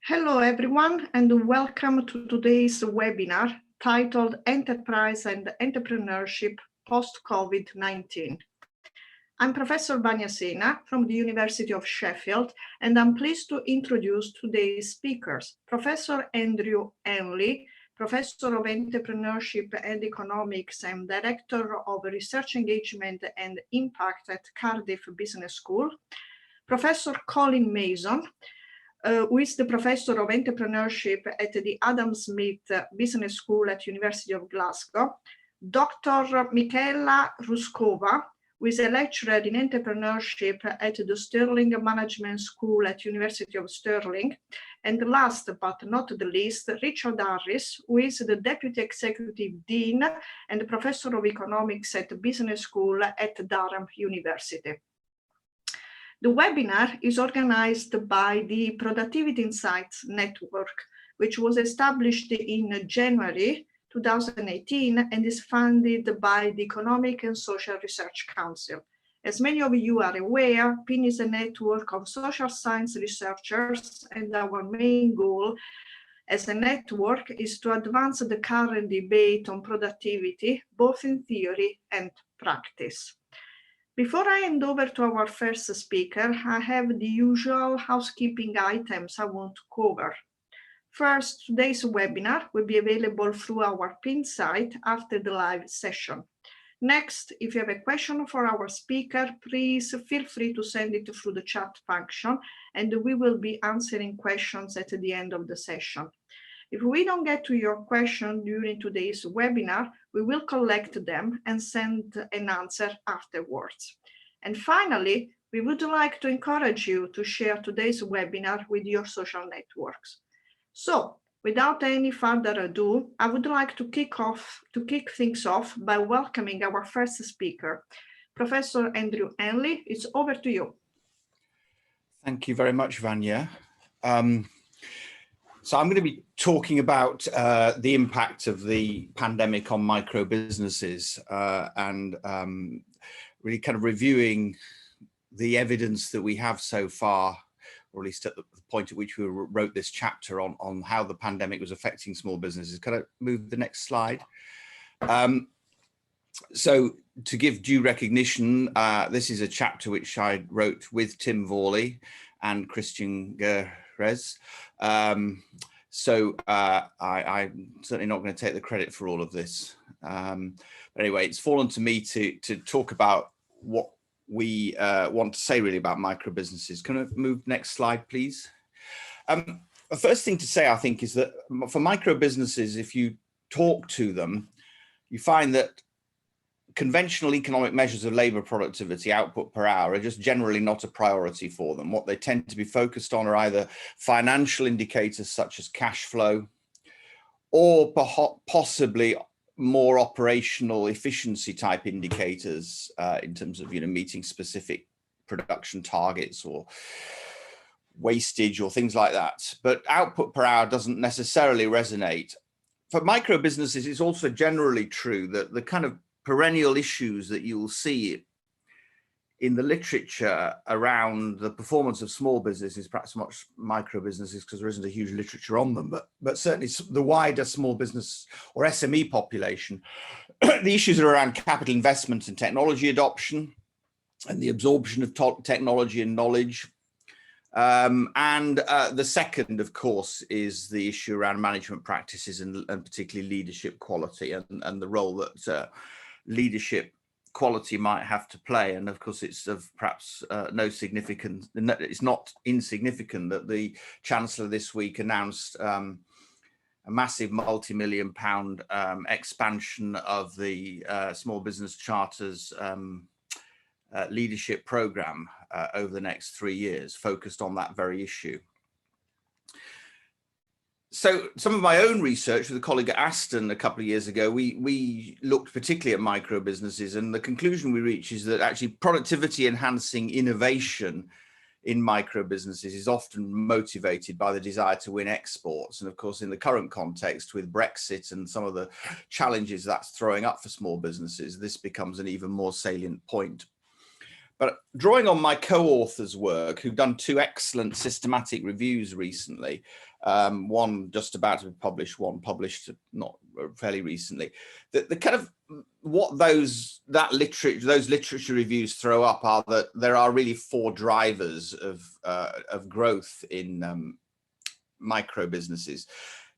Hello everyone, and welcome to today's webinar titled Enterprise and Entrepreneurship Post-Covid-19. I'm Professor Vania Sena from the University of Sheffield, and I'm pleased to introduce today's speakers, Professor Andrew Henley, Professor of Entrepreneurship and Economics and Director of Research Engagement and Impact at Cardiff Business School, Professor Colin Mason, who is the Professor of Entrepreneurship at the Adam Smith Business School at University of Glasgow, Dr. Michaela Ruskova, who is a lecturer in entrepreneurship at the Stirling Management School at University of Stirling, and last but not the least, Richard Harris, who is the Deputy Executive Dean and Professor of Economics at the Business School at Durham University. The webinar is organized by the Productivity Insights Network, which was established in January 2018 and is funded by the Economic and Social Research Council. As many of you are aware, PIN is a network of social science researchers, and our main goal as a network is to advance the current debate on productivity, both in theory and practice. Before I hand over to our first speaker, I have the usual housekeeping items I want to cover. First, today's webinar will be available through our PIN site after the live session. Next, if you have a question for our speaker, please feel free to send it through the chat function, and we will be answering questions at the end of the session. If we don't get to your question during today's webinar, we will collect them and send an answer afterwards. And finally, we would like to encourage you to share today's webinar with your social networks. So, without any further ado, I would like to kick things off by welcoming our first speaker. Professor Andrew Henley, it's over to you. Thank you very much, Vanya. So I'm going to be talking about the impact of the pandemic on micro businesses and really kind of reviewing the evidence that we have so far, or at least at the point at which we wrote this chapter on how the pandemic was affecting small businesses. Can I move the next slide? So to give due recognition, this is a chapter which I wrote with Tim Vorley and Christian Gerez. I'm certainly not going to take the credit for all of this. But anyway, it's fallen to me to talk about what we want to say really about micro businesses. Can I move next slide, please? The first thing to say, I think, is that for micro businesses, if you talk to them, you find that conventional economic measures of labor productivity, output per hour, are just generally not a priority for them. What they tend to be focused on are either financial indicators such as cash flow, or possibly more operational efficiency type indicators in terms of meeting specific production targets or wastage or things like that. But output per hour doesn't necessarily resonate. For micro businesses, it's also generally true that the kind of perennial issues that you'll see in the literature around the performance of small businesses, perhaps much micro businesses because there isn't a huge literature on them, but certainly the wider small business or SME population, the issues are around capital investment and technology adoption and the absorption of technology and knowledge. The second, of course, is the issue around management practices and particularly leadership quality and the role that leadership quality might have to play. And of course, it's of perhaps no significance. It's not insignificant that the Chancellor this week announced a massive multi-million pound expansion of the Small Business Charter's leadership program over the next 3 years, focused on that very issue. So some of my own research with a colleague at Aston a couple of years ago, we looked particularly at micro businesses, and the conclusion we reached is that actually productivity enhancing innovation in micro businesses is often motivated by the desire to win exports. And of course, in the current context with Brexit and some of the challenges that's throwing up for small businesses, this becomes an even more salient point. But drawing on my co-authors' work, who've done 2 excellent systematic reviews recently, one just about to be published, one published not fairly recently, the kind of what those literature reviews throw up are that there are really 4 drivers of growth in micro businesses.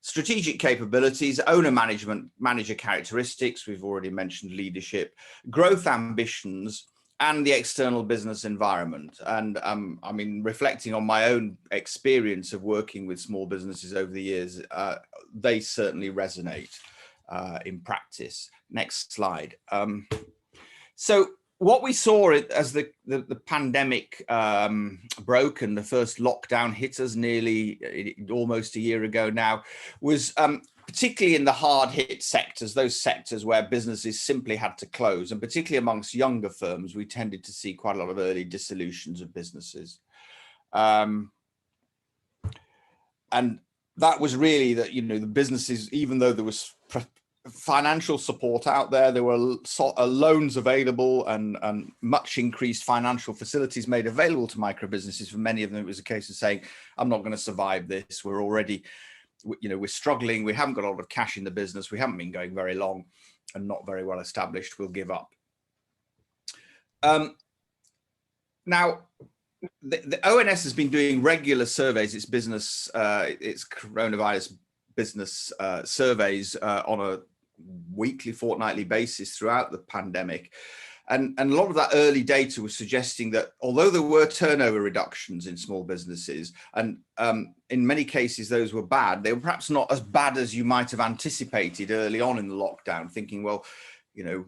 Strategic capabilities, owner management, manager characteristics, we've already mentioned leadership, growth ambitions, and the external business environment. And I mean, reflecting on my own experience of working with small businesses over the years, they certainly resonate in practice. Next slide. So what we saw as the pandemic broke and the first lockdown hit us almost a year ago now was particularly in the hard hit sectors, those sectors where businesses simply had to close, and particularly amongst younger firms, we tended to see quite a lot of early dissolutions of businesses. And that was really that, the businesses, even though there was financial support out there, there were loans available and much increased financial facilities made available to micro businesses. For many of them, it was a case of saying, I'm not going to survive this. We're already, we're struggling. We haven't got a lot of cash in the business. We haven't been going very long and not very well established. We'll give up. Now, the ONS has been doing regular surveys, its coronavirus business surveys on a weekly, fortnightly basis throughout the pandemic. And a lot of that early data was suggesting that although there were turnover reductions in small businesses, and in many cases those were bad, they were perhaps not as bad as you might have anticipated early on in the lockdown, thinking, well,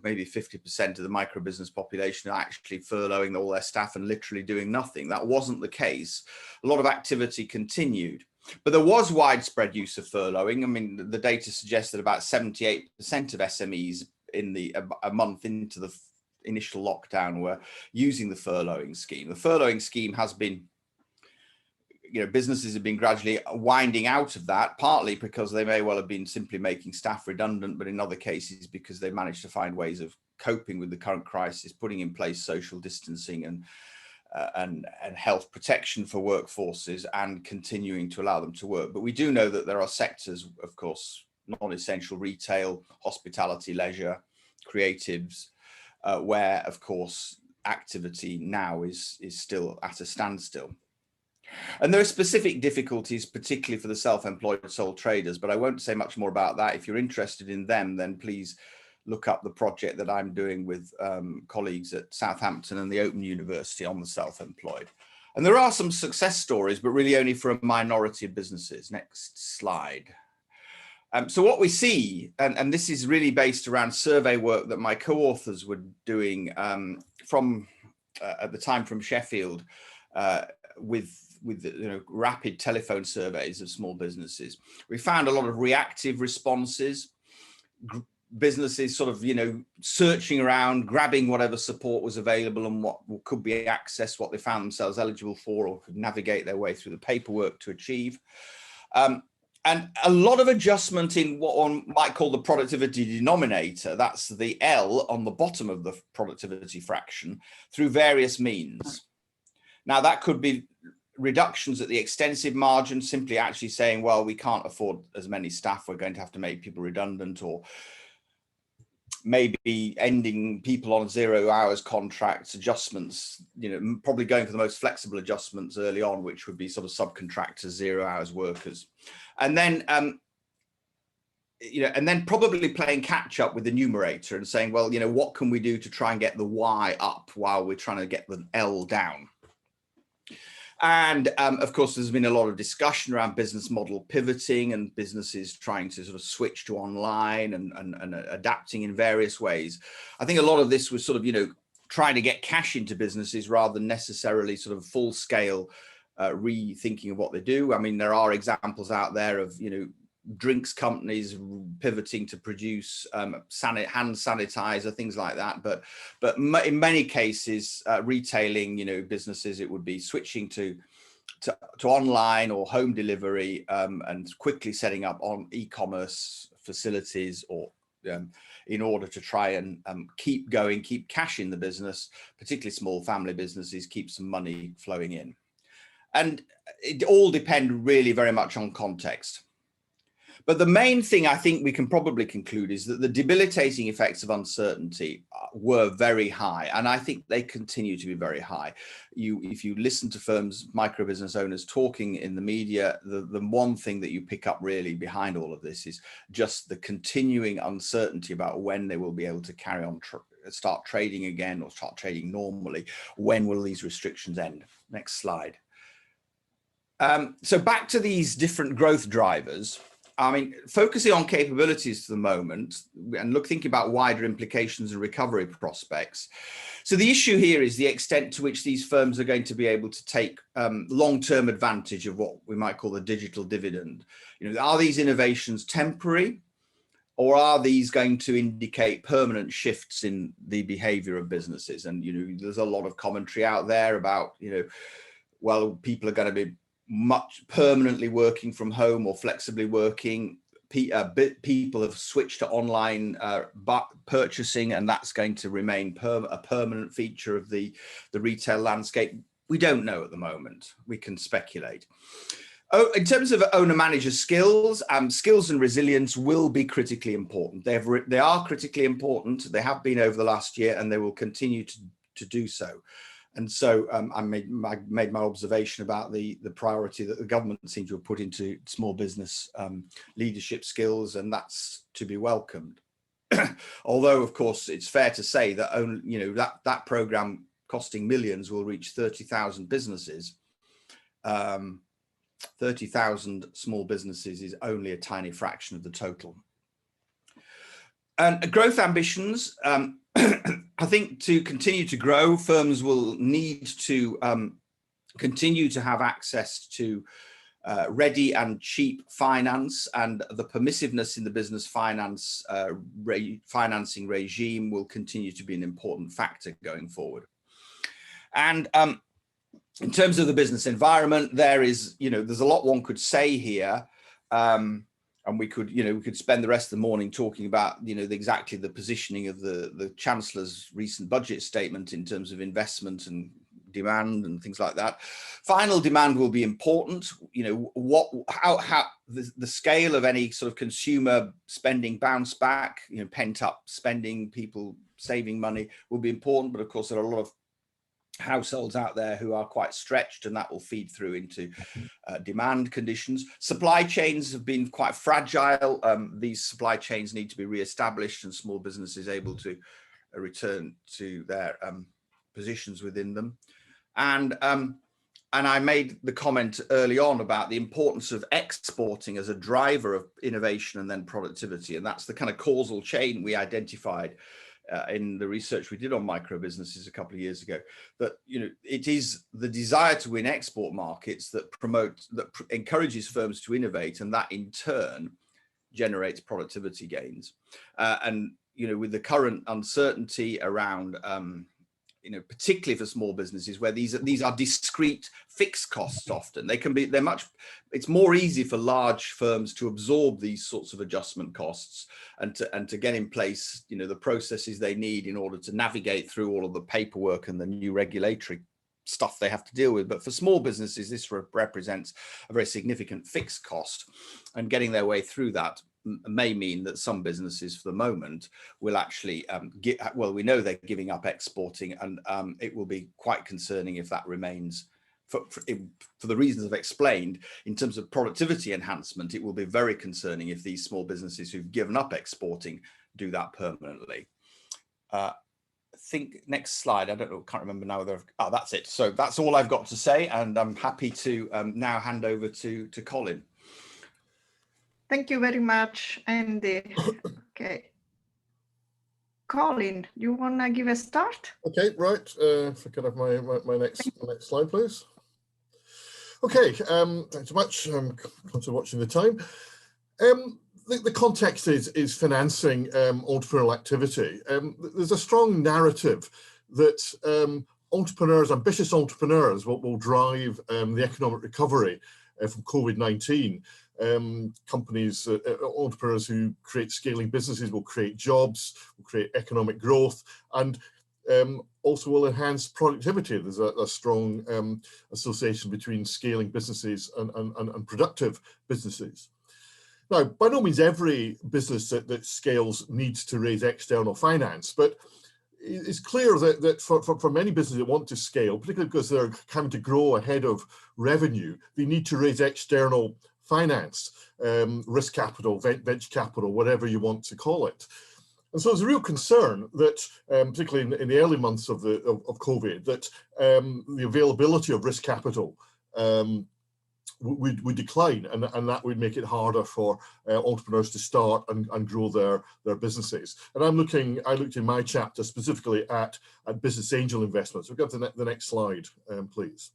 maybe 50% of the micro business population are actually furloughing all their staff and literally doing nothing. That wasn't the case. A lot of activity continued. But there was widespread use of furloughing. I mean, the data suggests that about 78% of SMEs a month into the initial lockdown were using the furloughing scheme. The furloughing scheme has been, businesses have been gradually winding out of that, partly because they may well have been simply making staff redundant, but in other cases because they managed to find ways of coping with the current crisis, putting in place social distancing and health protection for workforces and continuing to allow them to work. But we do know that there are sectors, of course, non-essential retail, hospitality, leisure, creatives, where, of course, activity now is still at a standstill. And there are specific difficulties, particularly for the self-employed sole traders, but I won't say much more about that. If you're interested in them, then please look up the project that I'm doing with colleagues at Southampton and the Open University on the self-employed. And there are some success stories, but really only for a minority of businesses. Next slide. So what we see, and this is really based around survey work that my co-authors were doing at the time from Sheffield with rapid telephone surveys of small businesses. We found a lot of reactive responses, businesses sort of, searching around, grabbing whatever support was available and what could be accessed, what they found themselves eligible for or could navigate their way through the paperwork to achieve. And a lot of adjustment in what one might call the productivity denominator, that's the L on the bottom of the productivity fraction, through various means. Now, that could be reductions at the extensive margin, simply actually saying, well, we can't afford as many staff, we're going to have to make people redundant, or maybe ending people on 0 hours contracts, adjustments, probably going for the most flexible adjustments early on, which would be sort of subcontractors, 0 hours workers. And then, and then probably playing catch up with the numerator and saying, well, what can we do to try and get the Y up while we're trying to get the L down? And of course, there's been a lot of discussion around business model pivoting and businesses trying to sort of switch to online and adapting in various ways. I think a lot of this was sort of, trying to get cash into businesses rather than necessarily sort of full scale rethinking of what they do. I mean, there are examples out there of, drinks companies pivoting to produce hand sanitizer, things like that. But in many cases, retailing, businesses, it would be switching to online or home delivery and quickly setting up on e-commerce facilities or in order to try and keep going, keep cash in the business, particularly small family businesses, keep some money flowing in. And it all depends really very much on context. But the main thing I think we can probably conclude is that the debilitating effects of uncertainty were very high, and I think they continue to be very high. If you listen to firms, micro business owners talking in the media, the one thing that you pick up really behind all of this is just the continuing uncertainty about when they will be able to carry on, start trading again, or start trading normally. When will these restrictions end? Next slide. So back to these different growth drivers. I mean, focusing on capabilities for the moment and thinking about wider implications and recovery prospects. So the issue here is the extent to which these firms are going to be able to take long-term advantage of what we might call the digital dividend. Are these innovations temporary, or are these going to indicate permanent shifts in the behavior of businesses? And, there's a lot of commentary out there about, well, people are going to be much permanently working from home or flexibly working. People have switched to online purchasing, and that's going to remain a permanent feature of the retail landscape. We don't know at the moment. We can speculate. In terms of owner-manager skills, skills and resilience will be critically important. They are critically important. They have been over the last year, and they will continue to do so. And so I made my observation about the priority that the government seems to have put into small business leadership skills, and that's to be welcomed. Although, of course, it's fair to say that that program costing millions will reach 30,000 businesses. 30,000 small businesses is only a tiny fraction of the total. And growth ambitions. I think to continue to grow, firms will need to continue to have access to ready and cheap finance, and the permissiveness in the business finance financing regime will continue to be an important factor going forward. And in terms of the business environment, there's a lot one could say here. And we could spend the rest of the morning talking about, exactly the positioning of the Chancellor's recent budget statement in terms of investment and demand and things like that. Final demand will be important. How the scale of any sort of consumer spending bounce back, pent up spending, people saving money will be important. But of course, there are a lot of households out there who are quite stretched, and that will feed through into demand conditions. Supply chains have been quite fragile. These supply chains need to be re-established, and small businesses able to return to their positions within them. And I made the comment early on about the importance of exporting as a driver of innovation and then productivity, and that's the kind of causal chain we identified in the research we did on micro businesses a couple of years ago, that it is the desire to win export markets that encourages firms to innovate, and that in turn generates productivity gains. And with the current uncertainty around particularly for small businesses, where these are discrete fixed costs, often it's more easy for large firms to absorb these sorts of adjustment costs and to get in place the processes they need in order to navigate through all of the paperwork and the new regulatory stuff they have to deal with. But for small businesses, this represents a very significant fixed cost, and getting their way through that may mean that some businesses for the moment will actually we know they're giving up exporting, and it will be quite concerning if that remains for the reasons I've explained. In terms of productivity enhancement, it will be very concerning if these small businesses who've given up exporting do that permanently. I think next slide, can't remember now whether that's it. So that's all I've got to say, and I'm happy to now hand over to Colin. Thank you very much, Andy. Okay. Colin, you want to give a start? Okay, right. If I could have my next slide, please. Okay, thanks so much. I'm conscious of watching the time. The context is financing entrepreneurial activity. There's a strong narrative that ambitious entrepreneurs will drive the economic recovery from COVID-19. companies, entrepreneurs who create scaling businesses will create jobs, will create economic growth, and also will enhance productivity. There's a strong association between scaling businesses and productive businesses. Now, by no means every business that scales needs to raise external finance, but it's clear that for many businesses that want to scale, particularly because they're having to grow ahead of revenue, they need to raise external finance, risk capital, venture capital, whatever you want to call it. And so there's a real concern that, particularly in the early months of COVID, that the availability of risk capital would decline, and that would make it harder for entrepreneurs to start and grow their businesses. And I looked in my chapter specifically at business angel investments. We'll go to the next slide, please.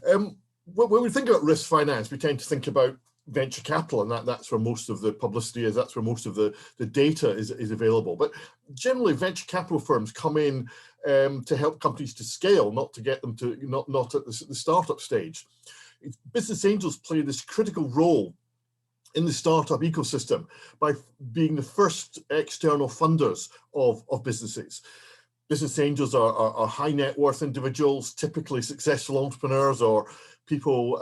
When we think about risk finance, we tend to think about venture capital, and that's where most of the publicity is, that's where most of the data is available. But generally, venture capital firms come in to help companies to scale, not to get them to, not at the startup stage. Business angels play this critical role in the startup ecosystem by being the first external funders of businesses. Business angels are high net worth individuals, typically successful entrepreneurs or people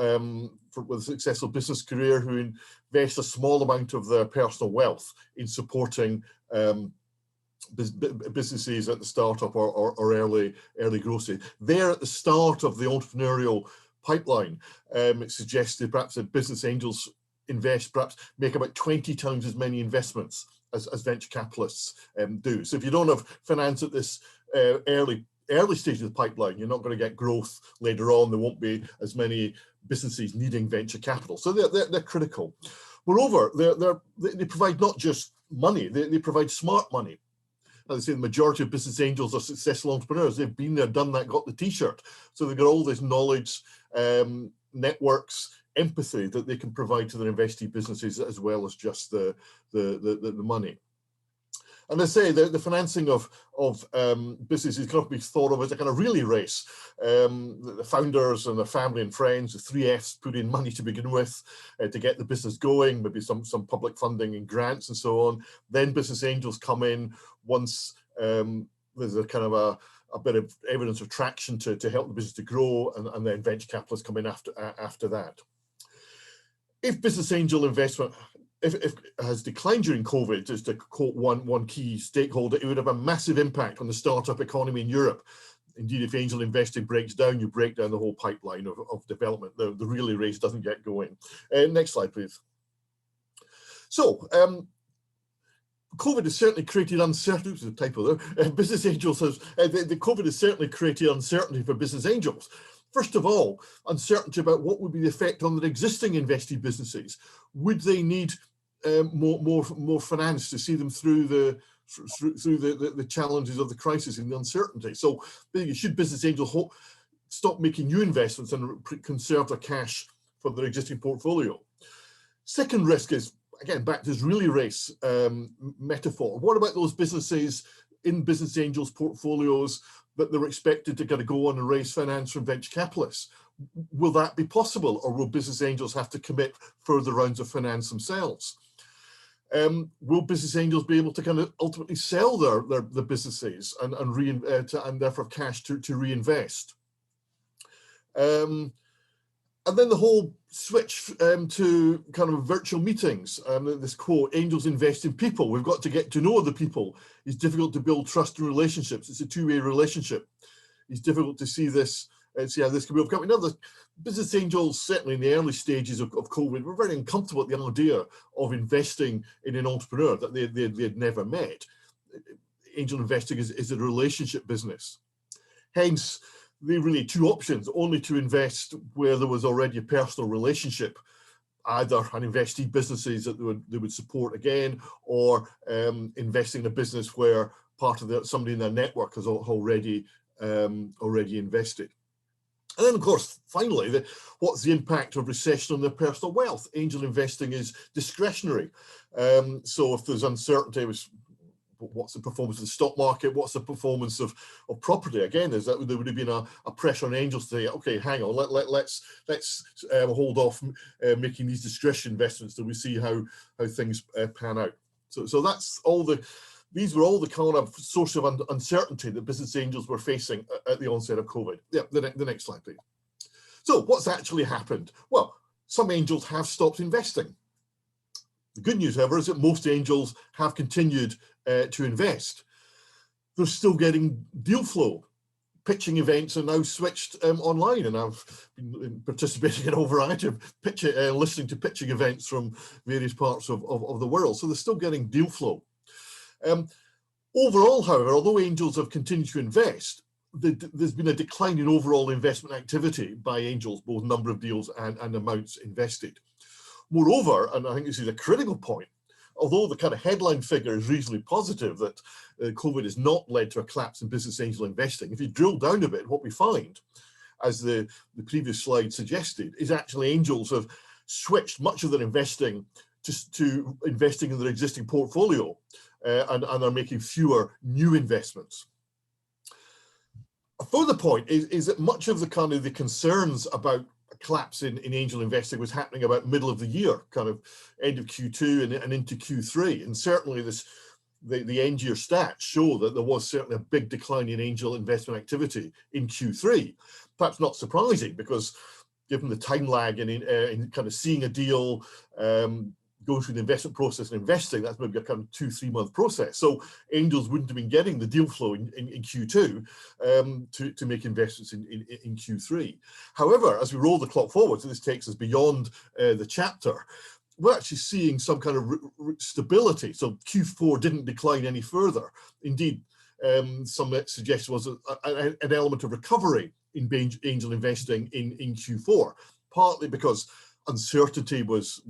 with a successful business career who invest a small amount of their personal wealth in supporting businesses at the startup or early growth stage. They're at the start of the entrepreneurial pipeline. It's suggested perhaps that business angels make about 20 times as many investments as venture capitalists do. So if you don't have finance at this early stage of the pipeline, you're not going to get growth later on. There won't be as many businesses needing venture capital. So they're critical. Moreover, they provide not just money, they provide smart money. As I say, the majority of business angels are successful entrepreneurs. They've been there, done that, got the t-shirt. So they've got all this knowledge, networks, empathy that they can provide to their investee businesses, as well as just the money. And I say the financing of businesses cannot be thought of as a kind of relay race. The founders and their family and friends, the 3 Fs, put in money to begin with to get the business going, maybe some public funding and grants and so on. Then business angels come in once there's a kind of a bit of evidence of traction to help the business to grow, and then venture capitalists come in after that. If business angel investment if has declined during COVID, just to quote one key stakeholder, it would have a massive impact on the startup economy in Europe. Indeed, if angel investing breaks down, you break down the whole pipeline of development. The relay race doesn't get going. Next slide, please. So, COVID has certainly created uncertainty. There's a typo there. Business angels the COVID has certainly created uncertainty for business angels. First of all, uncertainty about what would be the effect on their existing investee businesses. Would they need more finance to see them through the challenges of the crisis and the uncertainty? So, should business angels stop making new investments and conserve their cash for their existing portfolio? Second risk is, again, back to this relay race metaphor. What about those businesses in business angels' portfolios that they're expected to go on and raise finance from venture capitalists? Will that be possible, or will business angels have to commit further rounds of finance themselves? Will business angels be able to kind of ultimately sell their businesses and therefore cash to reinvest? And then the whole switch to kind of virtual meetings. This quote, angels invest in people. We've got to get to know other people. It's difficult to build trust and relationships. It's a two-way relationship. It's difficult to see this and see how this can be overcome. Now, the business angels, certainly in the early stages of COVID, were very uncomfortable with the idea of investing in an entrepreneur that they had never met. Angel investing is a relationship business. Hence, they really had two options: only to invest where there was already a personal relationship, either an investee businesses that they would support again, or investing in a business where part of somebody in their network has already invested. And then, of course, finally, what's the impact of recession on their personal wealth? Angel investing is discretionary. So if there's uncertainty, what's the performance of the stock market, what's the performance of property. Again, there would have been a pressure on angels to say, okay, hang on, let's hold off making these discretionary investments till we see how things pan out. So that's all these were all the kind of source of uncertainty that business angels were facing at the onset of COVID. Yeah, the next slide, please. So what's actually happened? Well, some angels have stopped investing. The good news, however, is that most angels have continued to invest. They're still getting deal flow. Pitching events are now switched online, and I've been participating in a variety of listening to pitching events from various parts of the world. So they're still getting deal flow. Overall, however, although angels have continued to invest, there's been a decline in overall investment activity by angels, both number of deals and amounts invested. Moreover, and I think this is a critical point, although the kind of headline figure is reasonably positive that COVID has not led to a collapse in business angel investing, if you drill down a bit, what we find, as the previous slide suggested, is actually angels have switched much of their investing to investing in their existing portfolio and are making fewer new investments. A further point is that much of the concerns about collapse in angel investing was happening about middle of the year, kind of end of Q2 and into Q3. And certainly the end year stats show that there was certainly a big decline in angel investment activity in Q3. Perhaps not surprising, because given the time lag in kind of seeing a deal, go through the investment process and investing, that's maybe a kind of 2-3 month process. So angels wouldn't have been getting the deal flow in Q2 to make investments in Q3. However, as we roll the clock forward, so this takes us beyond the chapter, we're actually seeing some kind of stability. So Q4 didn't decline any further. Indeed, some suggestion was an element of recovery in angel investing in Q4, partly because uncertainty was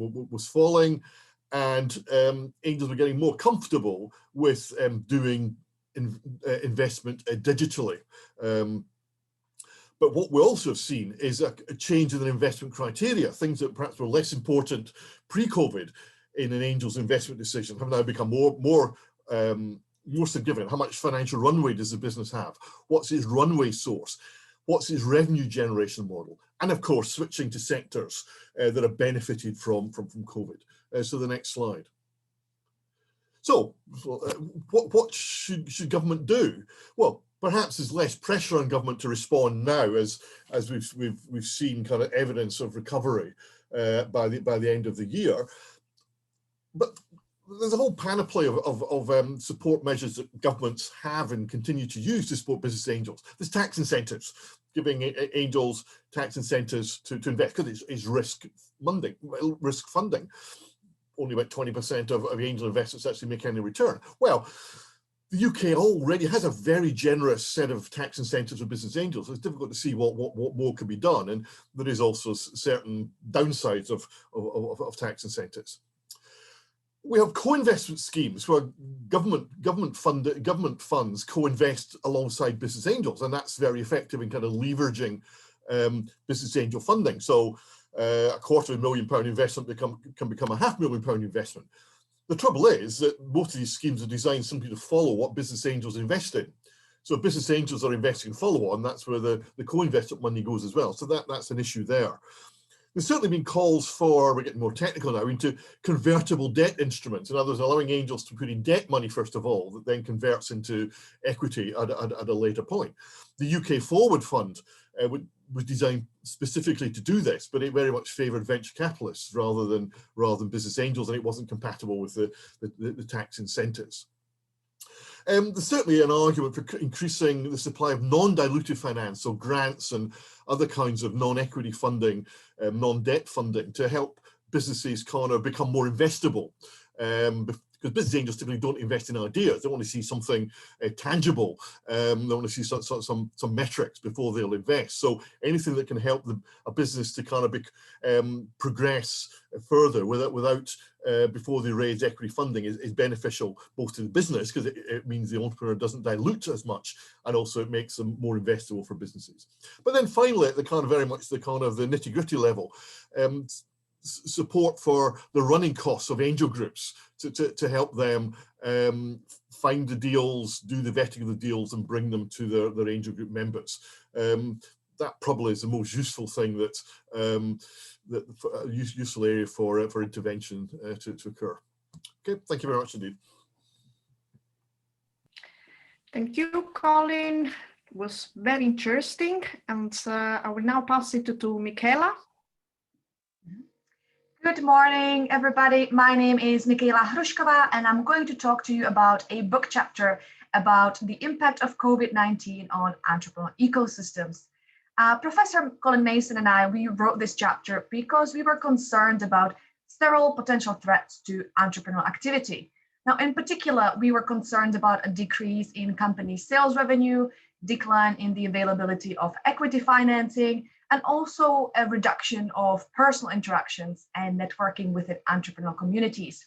falling, and angels were getting more comfortable with doing investment digitally. But what we also have seen is a change in the investment criteria. Things that perhaps were less important pre-COVID in an angel's investment decision have now become more significant. How much financial runway does the business have? What's its runway source? What's its revenue generation model? And of course, switching to sectors that have benefited from COVID. So the next slide. So what should government do? Well, perhaps there's less pressure on government to respond now, as we've seen kind of evidence of recovery by the end of the year. But there's a whole panoply of support measures that governments have and continue to use to support business angels. There's tax incentives, giving angels tax incentives to invest, because it's risk funding. Only about 20% of angel investments actually make any return. Well, the UK already has a very generous set of tax incentives for business angels. So it's difficult to see what more could be done, and there is also certain downsides of tax incentives. We have co-investment schemes where government funds co-invest alongside business angels, and that's very effective in kind of leveraging business angel funding. So a £250,000 investment can become a £500,000 investment. The trouble is that most of these schemes are designed simply to follow what business angels invest in. So if business angels are investing in follow-on, that's where the co-investment money goes as well. So that's an issue there. There's certainly been calls for, we're getting more technical now, into convertible debt instruments. In other words, allowing angels to put in debt money, first of all, that then converts into equity at a later point. The UK Forward Fund was designed specifically to do this, but it very much favoured venture capitalists rather than business angels, and it wasn't compatible with the tax incentives. There's certainly an argument for increasing the supply of non-diluted finance, so grants and other kinds of non-equity funding, non-debt funding, to help businesses kind of become more investable. Because business angels typically don't invest in ideas; they want to see something tangible. They want to see some metrics before they'll invest. So anything that can help a business to kind of progress further without before they raise equity funding is beneficial, both to the business, because it means the entrepreneur doesn't dilute as much, and also it makes them more investable for businesses. But then finally, at the kind of very much the kind of the nitty-gritty level, support for the running costs of angel groups to help them find the deals, do the vetting of the deals, and bring them to their angel group members. That probably is the most useful thing useful area for intervention to occur. Okay, thank you very much indeed. Thank you, Colin. It was very interesting, and I will now pass it to Michaela. Good morning, everybody. My name is Michaela Hrushkova, and I'm going to talk to you about a book chapter about the impact of COVID-19 on entrepreneurial ecosystems. Professor Colin Mason and we wrote this chapter because we were concerned about several potential threats to entrepreneurial activity. Now, in particular, we were concerned about a decrease in company sales revenue, decline in the availability of equity financing, and also a reduction of personal interactions and networking within entrepreneurial communities.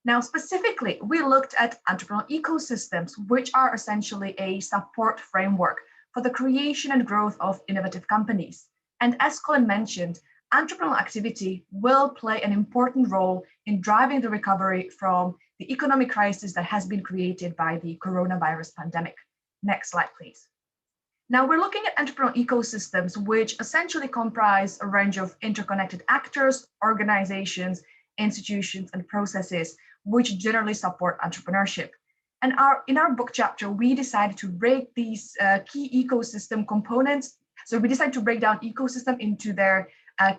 Now, specifically, we looked at entrepreneurial ecosystems, which are essentially a support framework for the creation and growth of innovative companies. And as Colin mentioned, entrepreneurial activity will play an important role in driving the recovery from the economic crisis that has been created by the coronavirus pandemic. Next slide, please. Now we're looking at entrepreneurial ecosystems, which essentially comprise a range of interconnected actors, organizations, institutions, and processes, which generally support entrepreneurship. And in our book chapter, we decided to break these key ecosystem components. So we decided to break down ecosystem into their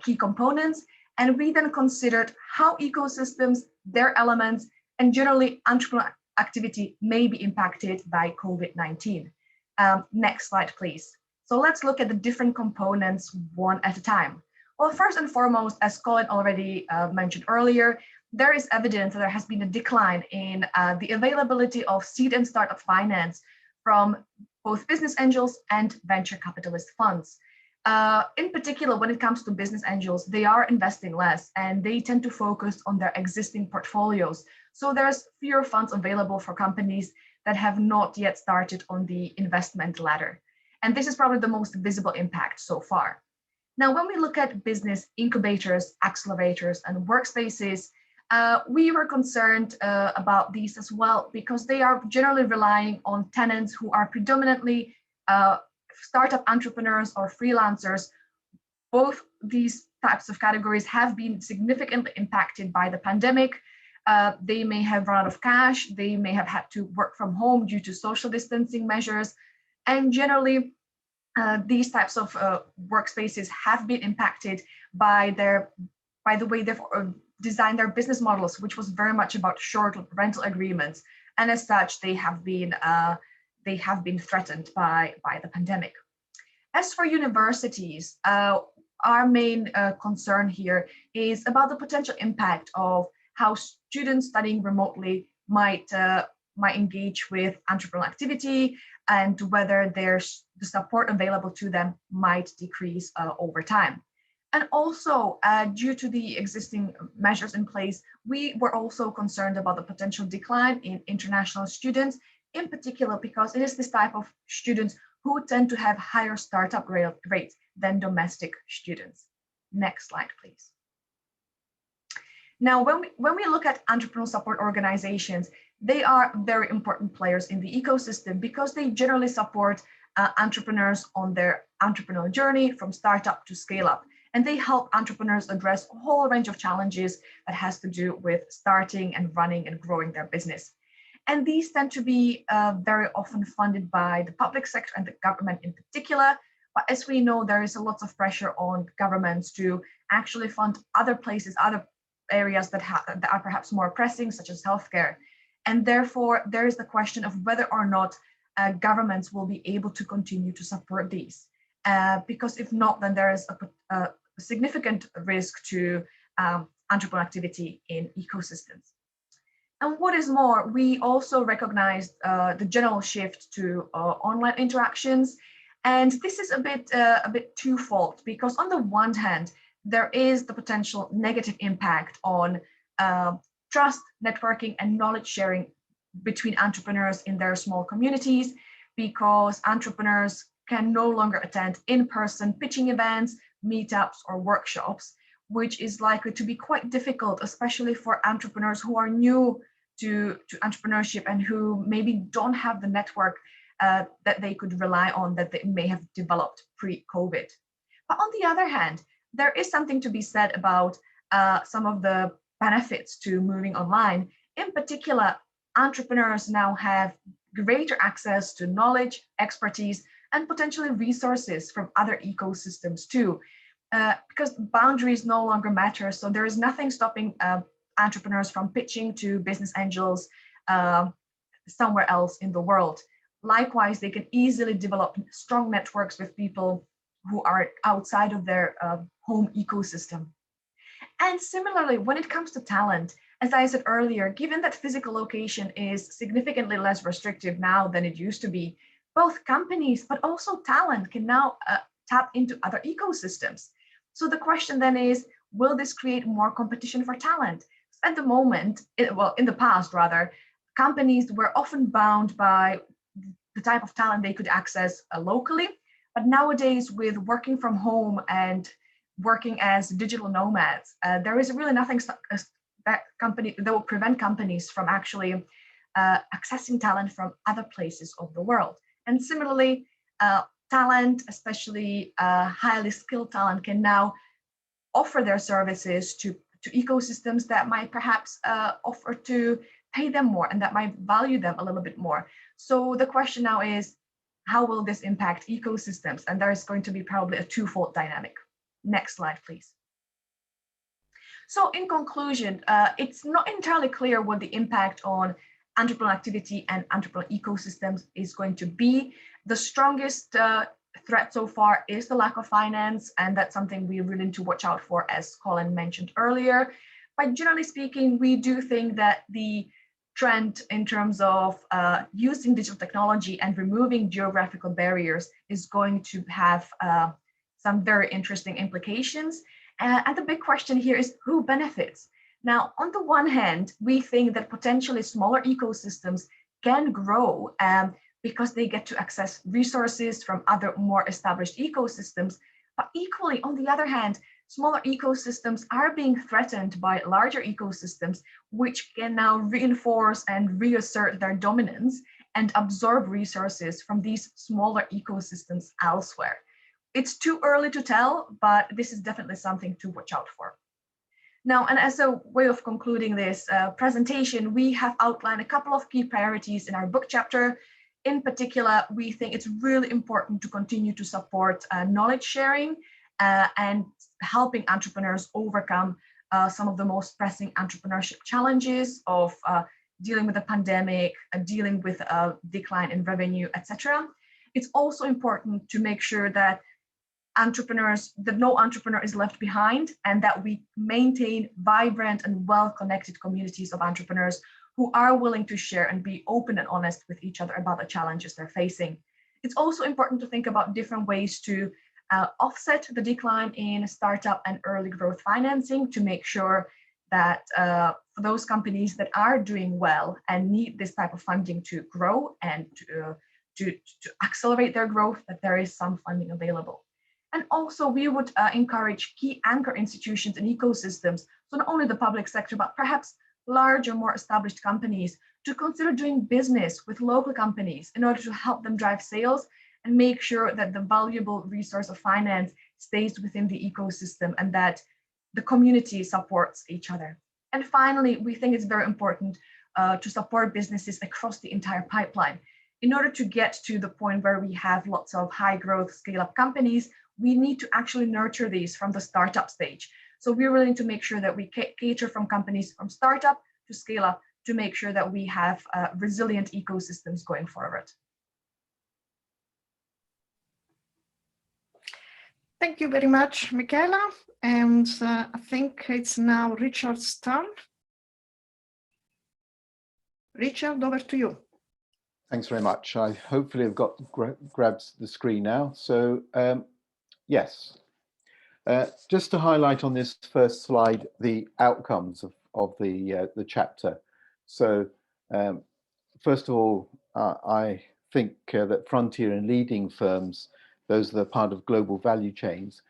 key components, and we then considered how ecosystems, their elements, and generally entrepreneurial activity may be impacted by COVID-19. Next slide, please. So let's look at the different components one at a time. Well, first and foremost, as Colin already mentioned earlier, there is evidence that there has been a decline in the availability of seed and startup finance from both business angels and venture capitalist funds. In particular, when it comes to business angels, they are investing less and they tend to focus on their existing portfolios. So there's fewer funds available for companies that have not yet started on the investment ladder. And this is probably the most visible impact so far. Now, when we look at business incubators, accelerators, and workspaces, we were concerned about these as well, because they are generally relying on tenants who are predominantly startup entrepreneurs or freelancers. Both these types of categories have been significantly impacted by the pandemic. They may have run out of cash, they may have had to work from home due to social distancing measures, and generally these types of workspaces have been impacted by the way they've designed their business models, which was very much about short rental agreements, and as such they have been threatened by the pandemic. As for universities, our main concern here is about the potential impact of how students studying remotely might engage with entrepreneurial activity, and whether the support available to them might decrease over time. And also, due to the existing measures in place, we were also concerned about the potential decline in international students, in particular because it is this type of students who tend to have higher startup rates than domestic students. Next slide, please. Now, when we look at entrepreneurial support organizations, they are very important players in the ecosystem because they generally support entrepreneurs on their entrepreneurial journey from startup to scale up. And they help entrepreneurs address a whole range of challenges that has to do with starting and running and growing their business. And these tend to be very often funded by the public sector and the government in particular. But as we know, there is a lot of pressure on governments to actually fund other places, other areas that are perhaps more pressing, such as healthcare. And therefore, there is the question of whether or not governments will be able to continue to support these. Because if not, then there is a significant risk to entrepreneurial activity in ecosystems. And what is more, we also recognized the general shift to online interactions. And this is a bit twofold, because on the one hand, there is the potential negative impact on trust, networking, and knowledge sharing between entrepreneurs in their small communities, because entrepreneurs can no longer attend in-person pitching events, meetups, or workshops, which is likely to be quite difficult, especially for entrepreneurs who are new to entrepreneurship and who maybe don't have the network that they could rely on that they may have developed pre-COVID. But on the other hand, there is something to be said about some of the benefits to moving online. In particular, entrepreneurs now have greater access to knowledge, expertise, and potentially resources from other ecosystems too, because boundaries no longer matter. So there is nothing stopping entrepreneurs from pitching to business angels somewhere else in the world. Likewise, they can easily develop strong networks with people who are outside of their home ecosystem. And similarly, when it comes to talent, as I said earlier, given that physical location is significantly less restrictive now than it used to be, both companies but also talent can now tap into other ecosystems. So the question then is, will this create more competition for talent? At the moment, in the past rather, companies were often bound by the type of talent they could access locally. But nowadays, with working from home and working as digital nomads, there is really nothing that will prevent companies from actually accessing talent from other places of the world. And similarly, talent, especially highly skilled talent, can now offer their services to ecosystems that might perhaps offer to pay them more and that might value them a little bit more. So the question now is, how will this impact ecosystems? And there is going to be probably a twofold dynamic. Next slide, please. So in conclusion, it's not entirely clear what the impact on entrepreneurial activity and entrepreneurial ecosystems is going to be. The strongest threat so far is the lack of finance, and that's something we really need to watch out for, as Colin mentioned earlier. But generally speaking, we do think that the trend in terms of using digital technology and removing geographical barriers is going to have some very interesting implications. And the big question here is who benefits? Now, on the one hand, we think that potentially smaller ecosystems can grow because they get to access resources from other more established ecosystems. But equally, on the other hand, smaller ecosystems are being threatened by larger ecosystems, which can now reinforce and reassert their dominance and absorb resources from these smaller ecosystems elsewhere. It's too early to tell, but this is definitely something to watch out for. Now, and as a way of concluding this presentation, we have outlined a couple of key priorities in our book chapter. In particular, we think it's really important to continue to support knowledge sharing and helping entrepreneurs overcome some of the most pressing entrepreneurship challenges of dealing with the pandemic, dealing with a decline in revenue, etc. It's also important to make sure that no entrepreneur is left behind, and that we maintain vibrant and well-connected communities of entrepreneurs who are willing to share and be open and honest with each other about the challenges they're facing. It's also important to think about different ways to offset the decline in startup and early growth financing to make sure that for those companies that are doing well and need this type of funding to grow and to accelerate their growth, that there is some funding available. And also, we would encourage key anchor institutions and ecosystems, so not only the public sector, but perhaps larger, more established companies, to consider doing business with local companies in order to help them drive sales and make sure that the valuable resource of finance stays within the ecosystem and that the community supports each other. And finally, we think it's very important to support businesses across the entire pipeline. In order to get to the point where we have lots of high growth scale-up companies, we need to actually nurture these from the startup stage. So we're willing to make sure that we cater from companies from startup to scale up to make sure that we have resilient ecosystems going forward. Thank you very much, Michaela. And I think it's now Richard's turn. Richard, over to you. Thanks very much. I hopefully have got grabbed the screen now. So yes, just to highlight on this first slide the outcomes of the chapter. So first of all, I think that frontier and leading firms, those that are part of global value chains,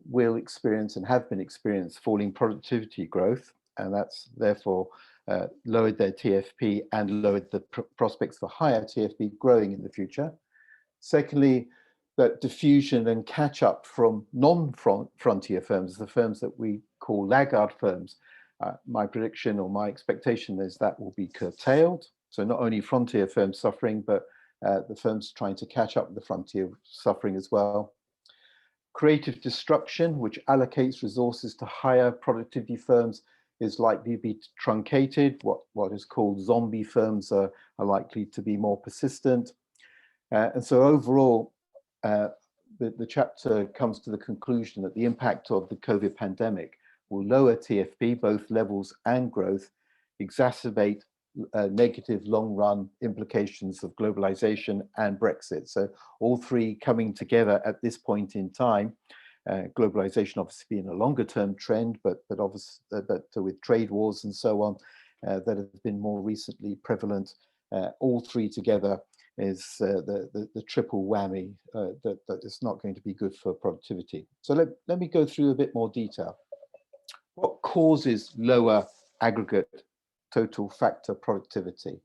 will experience and have been experienced falling productivity growth, and that's therefore lowered their TFP and lowered the prospects for higher TFP growing in the future. Secondly, that diffusion and catch up from non-frontier firms, the firms that we call laggard firms. My prediction or my expectation is that will be curtailed. So not only frontier firms suffering, but the firms trying to catch up with the frontier suffering as well. Creative destruction, which allocates resources to higher productivity firms, is likely to be truncated. What is called zombie firms are likely to be more persistent. And so overall, the chapter comes to the conclusion that the impact of the COVID pandemic will lower TFP, both levels and growth, exacerbate negative long-run implications of globalization and Brexit. So all three coming together at this point in time. Globalization obviously being a longer-term trend, but obviously, with trade wars and so on that have been more recently prevalent, all three together is the triple whammy that is not going to be good for productivity. So let me go through a bit more detail. What causes lower aggregate total factor productivity?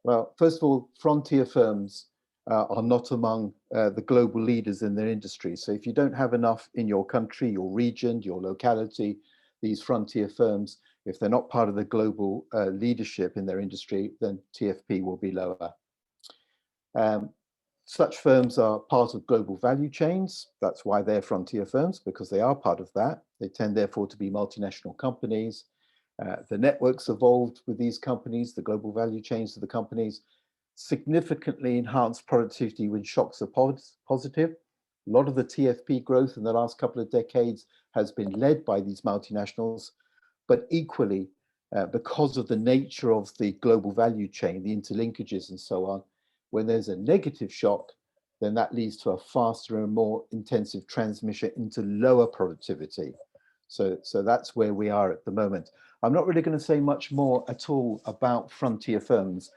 Well, first of all, frontier firms are not among the global leaders in their industry. So if you don't have enough in your country, your region, your locality, these frontier firms, if they're not part of the global leadership in their industry, then TFP will be lower. Such firms are part of global value chains. That's why they're frontier firms, because they are part of that. They tend therefore to be multinational companies. The networks evolved with these companies, the global value chains of the companies, significantly enhanced productivity when shocks are positive. A lot of the TFP growth in the last couple of decades has been led by these multinationals, but equally, because of the nature of the global value chain, the interlinkages and so on, when there's a negative shock, then that leads to a faster and more intensive transmission into lower productivity. So that's where we are at the moment. I'm not really going to say much more at all about frontier firms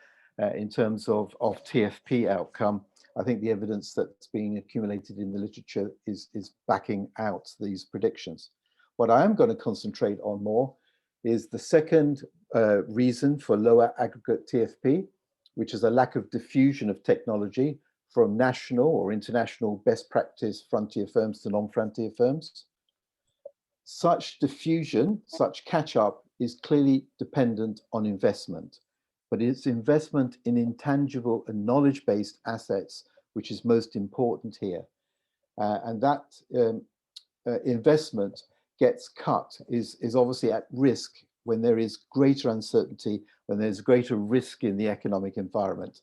in terms of TFP outcome. I think the evidence that's being accumulated in the literature is backing out these predictions. What I am going to concentrate on more is the second reason for lower aggregate TFP, which is a lack of diffusion of technology from national or international best practice frontier firms to non-frontier firms. Such diffusion, such catch-up is clearly dependent on investment, but it's investment in intangible and knowledge-based assets which is most important here. And that investment gets cut, is obviously at risk when there is greater uncertainty, when there's greater risk in the economic environment.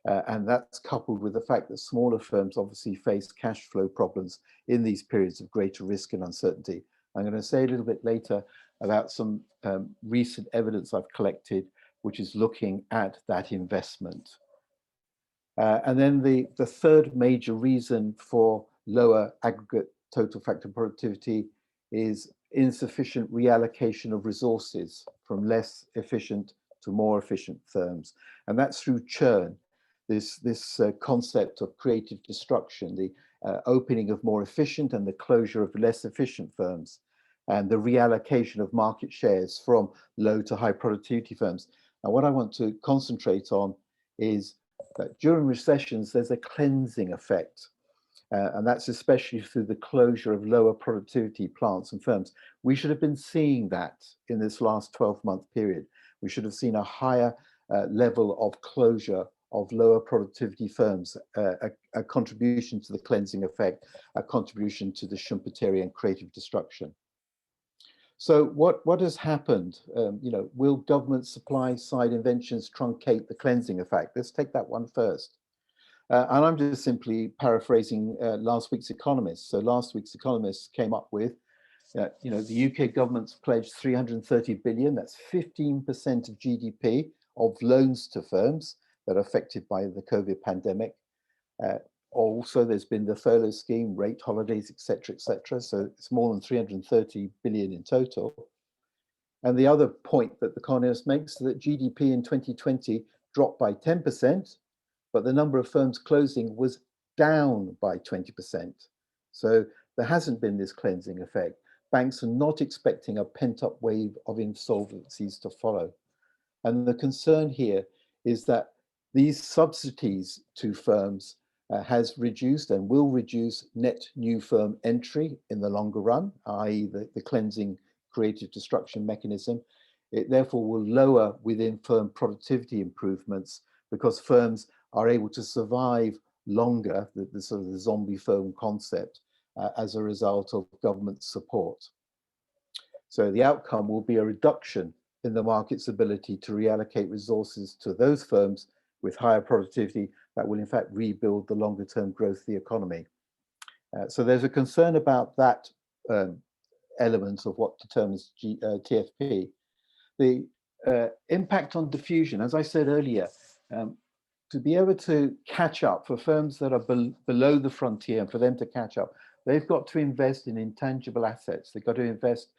And that's coupled with the fact that smaller firms obviously face cash flow problems in these periods of greater risk and uncertainty. I'm going to say a little bit later about some recent evidence I've collected, which is looking at that investment. And then the third major reason for lower aggregate total factor productivity is insufficient reallocation of resources from less efficient to more efficient firms. And that's through churn, this concept of creative destruction, the opening of more efficient and the closure of less efficient firms, and the reallocation of market shares from low to high productivity firms. And what I want to concentrate on is that during recessions, there's a cleansing effect. And that's especially through the closure of lower productivity plants and firms. We should have been seeing that in this last 12-month period. We should have seen a higher level of closure of lower productivity firms, a contribution to the cleansing effect, a contribution to the Schumpeterian creative destruction. So what has happened? Will government supply side inventions truncate the cleansing effect? Let's take that one first. And I'm just simply paraphrasing last week's Economist. So last week's Economist came up with, the UK government's pledged 330 billion, that's 15% of GDP of loans to firms that are affected by the COVID pandemic. Also, there's been the furlough scheme, rate holidays, etc., etc. So it's more than 330 billion in total. And the other point that the Economist makes is that GDP in 2020 dropped by 10%, but the number of firms closing was down by 20%. So there hasn't been this cleansing effect. Banks are not expecting a pent-up wave of insolvencies to follow. And the concern here is that these subsidies to firms has reduced and will reduce net new firm entry in the longer run, i.e. the cleansing creative destruction mechanism. It therefore will lower within firm productivity improvements because firms are able to survive longer, the sort of the zombie firm concept, as a result of government support. So the outcome will be a reduction in the market's ability to reallocate resources to those firms with higher productivity that will in fact rebuild the longer term growth of the economy. So there's a concern about that element of what determines TFP. The impact on diffusion, as I said earlier, to be able to catch up for firms that are below the frontier, and for them to catch up, they've got to invest in intangible assets. They've got to invest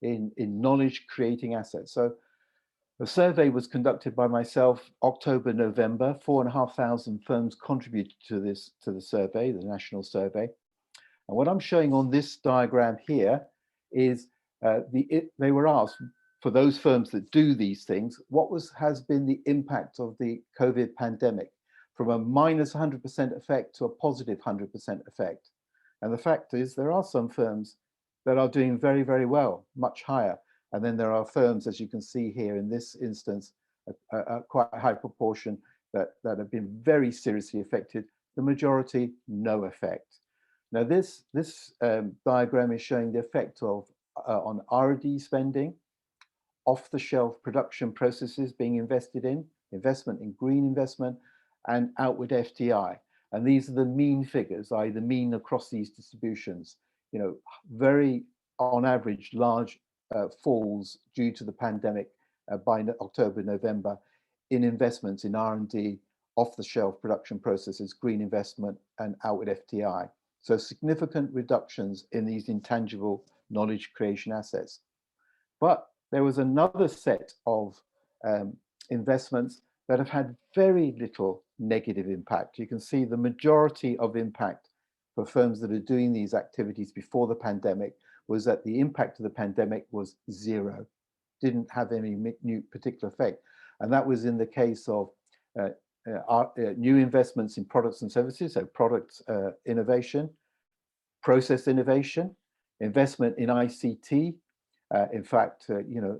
in knowledge creating assets. So a survey was conducted by myself, October, November. 4,500 firms contributed to the survey, the national survey. And what I'm showing on this diagram here is they were asked, for those firms that do these things, what has been the impact of the COVID pandemic from a minus 100% effect to a positive 100% effect? And the fact is there are some firms that are doing very, very well, much higher. And then there are firms, as you can see here in this instance, a quite high proportion that have been very seriously affected. The majority, no effect. Now this diagram is showing the effect of on R&D spending, off-the-shelf production processes being invested in, investment in green investment, and outward FDI. And these are the mean figures, i.e. the mean across these distributions. You know, very, on average, large falls due to the pandemic by October, November in investments in R&D, off-the-shelf production processes, green investment, and outward FDI. So significant reductions in these intangible knowledge creation assets. But there was another set of investments that have had very little negative impact. You can see the majority of impact for firms that are doing these activities before the pandemic was that the impact of the pandemic was zero, didn't have any new particular effect. And that was in the case of new investments in products and services, so product innovation, process innovation, investment in ICT. In fact, you know,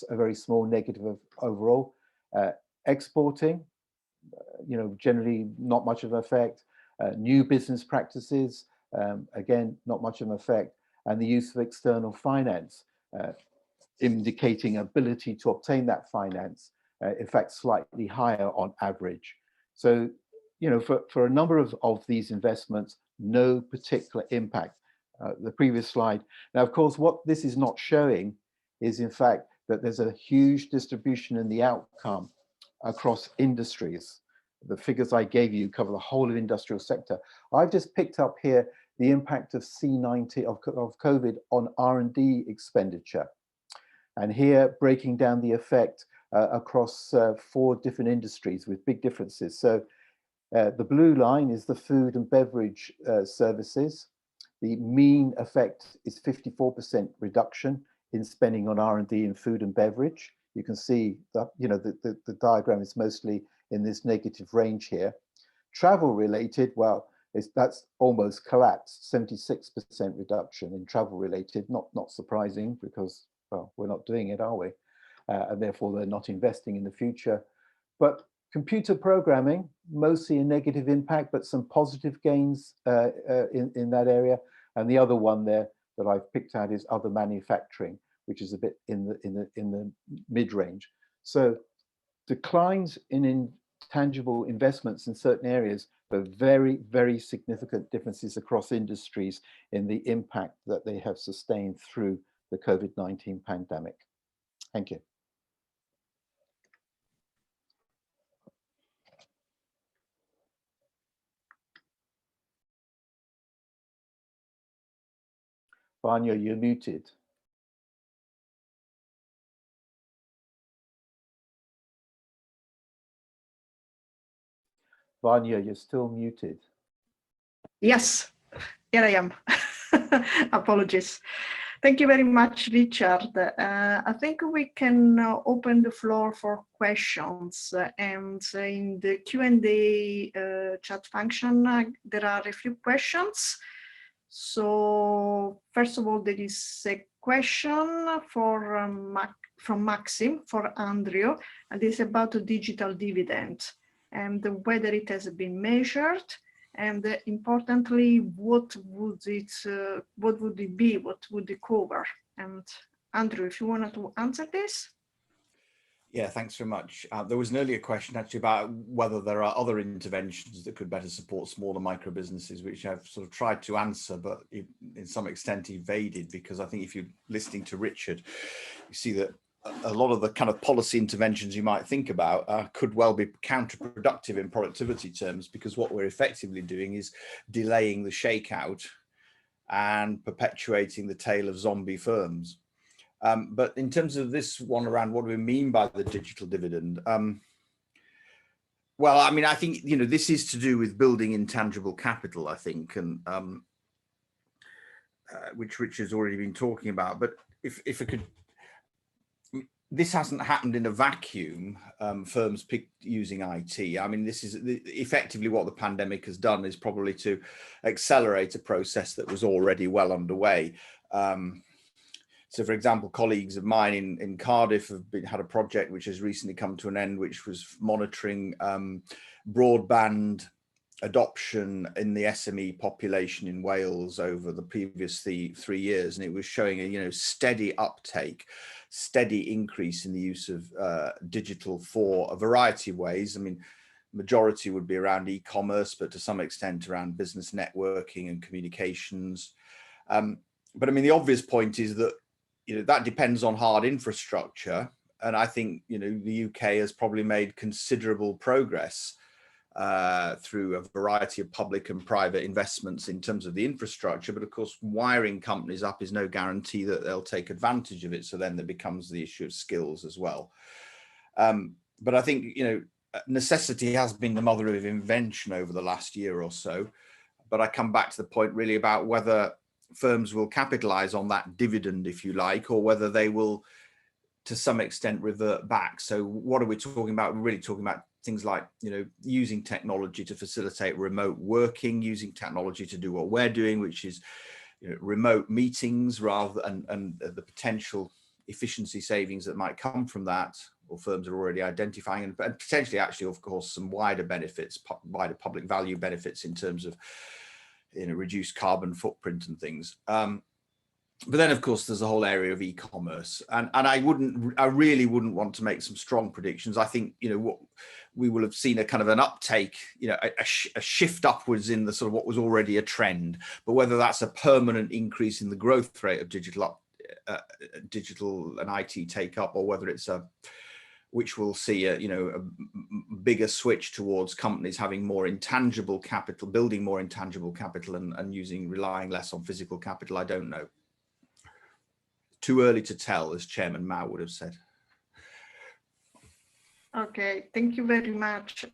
a very small negative of overall. Exporting, you know, generally not much of an effect. New business practices, again, not much of an effect. And the use of external finance, indicating ability to obtain that finance, in fact, slightly higher on average. So, you know, for a number of these investments, no particular impact. The previous slide. Now, of course, what this is not showing is, in fact, that there's a huge distribution in the outcome across industries. The figures I gave you cover the whole of industrial sector. I've just picked up here the impact of C-19 of COVID on R&D expenditure. And here, breaking down the effect across 4 different industries with big differences. So the blue line is the food and beverage services. The mean effect is 54% reduction in spending on R&D in food and beverage. You can see that, you know, the diagram is mostly in this negative range here. Travel related, well, that's almost collapsed, 76% reduction in travel related, not surprising because, well, we're not doing it, are we? And therefore they're not investing in the future. But computer programming, mostly a negative impact, but some positive gains in that area. And the other one there that I've picked out is other manufacturing, which is a bit in the mid-range. So declines in intangible investments in certain areas, but very, very significant differences across industries in the impact that they have sustained through the COVID-19 pandemic. Thank you. Vanya, you're muted. Vanya, you're still muted. Yes, here I am. Apologies. Thank you very much, Richard. I think we can open the floor for questions. And in the Q&A chat function, there are a few questions. So first of all, there is a question from Maxim for Andrew, and it's about the digital dividend and whether it has been measured. And importantly, what would it be? What would it cover? And Andrew, if you wanted to answer this. Yeah, thanks very much. There was an earlier question actually about whether there are other interventions that could better support smaller micro businesses, which I've sort of tried to answer, but in some extent evaded, because I think if you're listening to Richard, you see that a lot of the kind of policy interventions you might think about could well be counterproductive in productivity terms, because what we're effectively doing is delaying the shakeout and perpetuating the tale of zombie firms. But in terms of this one around what do we mean by the digital dividend? Well, I mean, I think, you know, this is to do with building intangible capital, I think, and which Richard's already been talking about. But if I could, this hasn't happened in a vacuum. Firms picked using IT. I mean, this is effectively what the pandemic has done, is probably to accelerate a process that was already well underway. So, for example, colleagues of mine in Cardiff have had a project which has recently come to an end, which was monitoring broadband adoption in the SME population in Wales over the previous 3 years, and it was showing a steady uptake, steady increase in the use of digital for a variety of ways. I mean, majority would be around e-commerce, but to some extent around business networking and communications. But I mean, the obvious point is that that depends on hard infrastructure, and I think the UK has probably made considerable progress through a variety of public and private investments in terms of the infrastructure. But of course, wiring companies up is no guarantee that they'll take advantage of it. So then there becomes the issue of skills as well. But I think, necessity has been the mother of invention over the last year or so. But I come back to the point really about whether firms will capitalize on that dividend, if you like, or whether they will, to some extent, revert back. So what are we talking about? We're really talking about things like, using technology to facilitate remote working, using technology to do what we're doing, which is remote meetings, rather and the potential efficiency savings that might come from that, or firms are already identifying, and potentially actually, of course, some wider benefits, wider public value benefits in terms of reduced carbon footprint and things. But then, of course, there's a whole area of e-commerce, and I really wouldn't want to make some strong predictions. I think what we will have seen a kind of an uptake, a shift upwards in the sort of what was already a trend. But whether that's a permanent increase in the growth rate of digital and IT take up, or whether it's which will see a bigger switch towards companies having more intangible capital, building more intangible capital, and relying less on physical capital, I don't know. Too early to tell, as Chairman Mao would have said. Okay, thank you very much.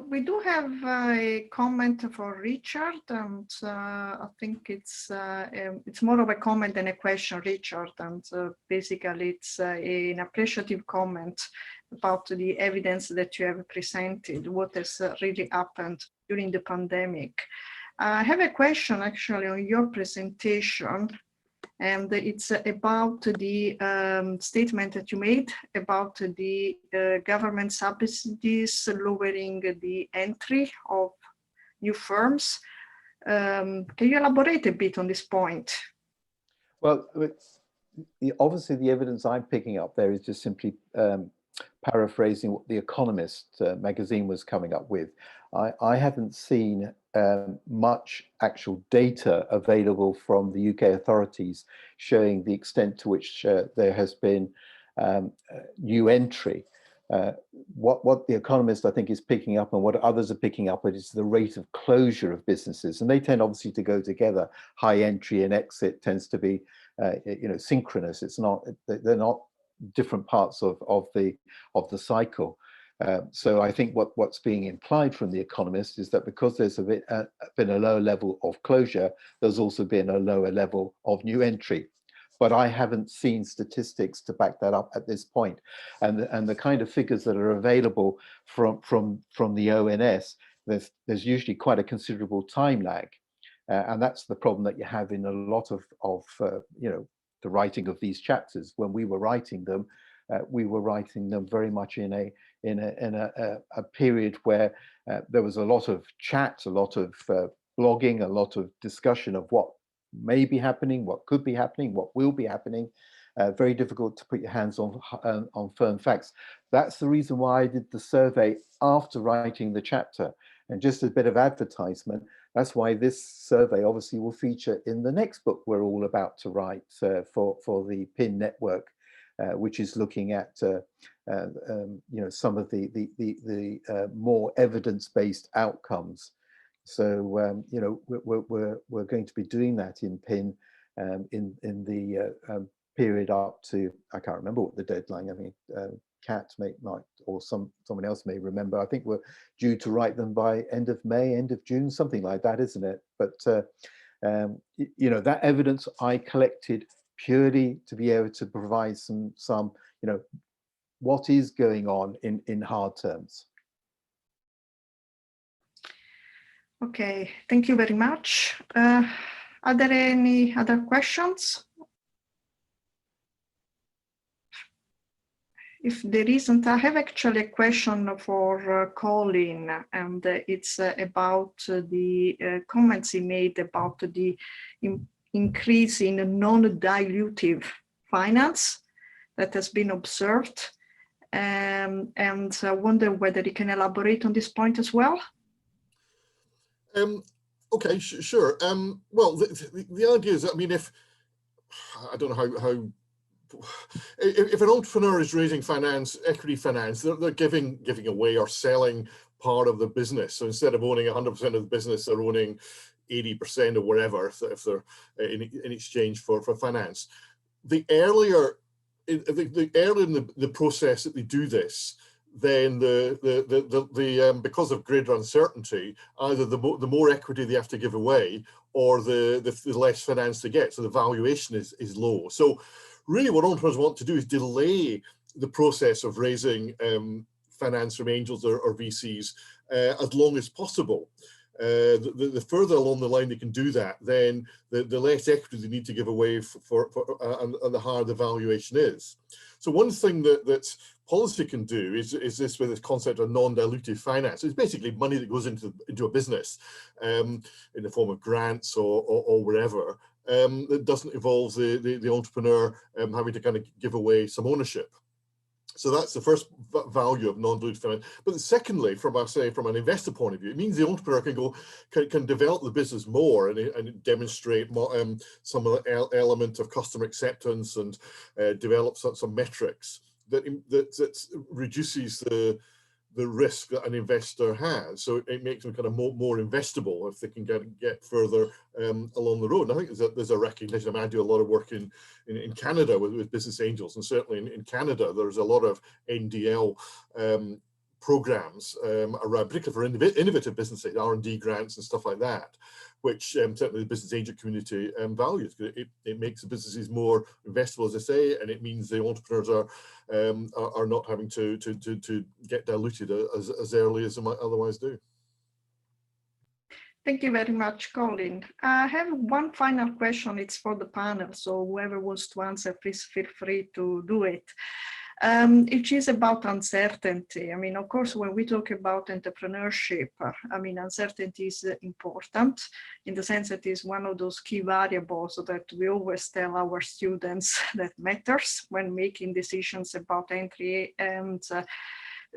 We do have a comment for Richard, and I think it's more of a comment than a question, Richard, and basically it's an appreciative comment about the evidence that you have presented, what has really happened during the pandemic. I have a question actually on your presentation, and it's about the statement that you made about the government subsidies lowering the entry of new firms. Can you elaborate a bit on this point? Well, obviously the evidence I'm picking up there is just simply paraphrasing what The Economist magazine was coming up with. I haven't seen much actual data available from the UK authorities showing the extent to which there has been new entry. What The Economist, I think, is picking up, and what others are picking up, is the rate of closure of businesses, and they tend obviously to go together. High entry and exit tends to be synchronous. They're not different parts of the cycle. So I think what's being implied from the economists is that because there's been a lower level of closure, there's also been a lower level of new entry. But I haven't seen statistics to back that up at this point. And the kind of figures that are available from the ONS, there's usually quite a considerable time lag. And that's the problem that you have in a lot of the writing of these chapters. When we were writing them very much in a period where there was a lot of chat, a lot of blogging, a lot of discussion of what may be happening, what could be happening, what will be happening. Very difficult to put your hands on firm facts. That's the reason why I did the survey after writing the chapter. And just a bit of advertisement, that's why this survey obviously will feature in the next book we're all about to write for the PIN network, which is looking at some of the more evidence-based outcomes. So we're going to be doing that in PIN in the period up to, I can't remember what the deadline. I mean, Kat might, or someone else may remember. I think we're due to write them by end of May, end of June, something like that, isn't it? But that evidence I collected purely to be able to provide some what is going on in hard terms. Okay, thank you very much. Are there any other questions? If there isn't, I have actually a question for Colin, and it's about the comments he made about the increase in non-dilutive finance that has been observed. And I wonder whether you can elaborate on this point as well. Okay, sure. Well, the idea is, I mean, I don't know how if an entrepreneur is raising finance, equity finance, they're giving away or selling part of the business. So instead of owning 100% of the business, they're owning 80% or whatever if they're in exchange for finance. The earlier in the process that they do this, then because of greater uncertainty, either the more equity they have to give away, or the less finance they get. So the valuation is low. So really what entrepreneurs want to do is delay the process of raising finance from angels or VCs as long as possible. The further along the line they can do that, then the less equity they need to give away and the higher the valuation is. So one thing that policy can do is this with this concept of non-dilutive finance. It's basically money that goes into a business in the form of grants or whatever, that doesn't involve the entrepreneur having to kind of give away some ownership. So that's the first value of non-dilutive finance. But secondly, from an investor point of view, it means the entrepreneur can develop the business more and demonstrate more, some of the element of customer acceptance and develop some metrics that reduces the risk that an investor has. So it makes them kind of more investable if they can get further along the road. And I think there's a recognition. I mean, I do a lot of work in Canada with business angels, and certainly in Canada, there's a lot of NDL programs around, particularly for innovative businesses, R&D grants and stuff like that, which certainly the business angel community values. It makes the businesses more investable, as I say, and it means the entrepreneurs are not having to get diluted as early as they might otherwise do. Thank you very much, Colin. I have one final question. It's for the panel, so whoever wants to answer, please feel free to do it. It is about uncertainty. I mean, of course, when we talk about entrepreneurship, I mean, uncertainty is important in the sense that it's one of those key variables that we always tell our students that matters when making decisions about entry and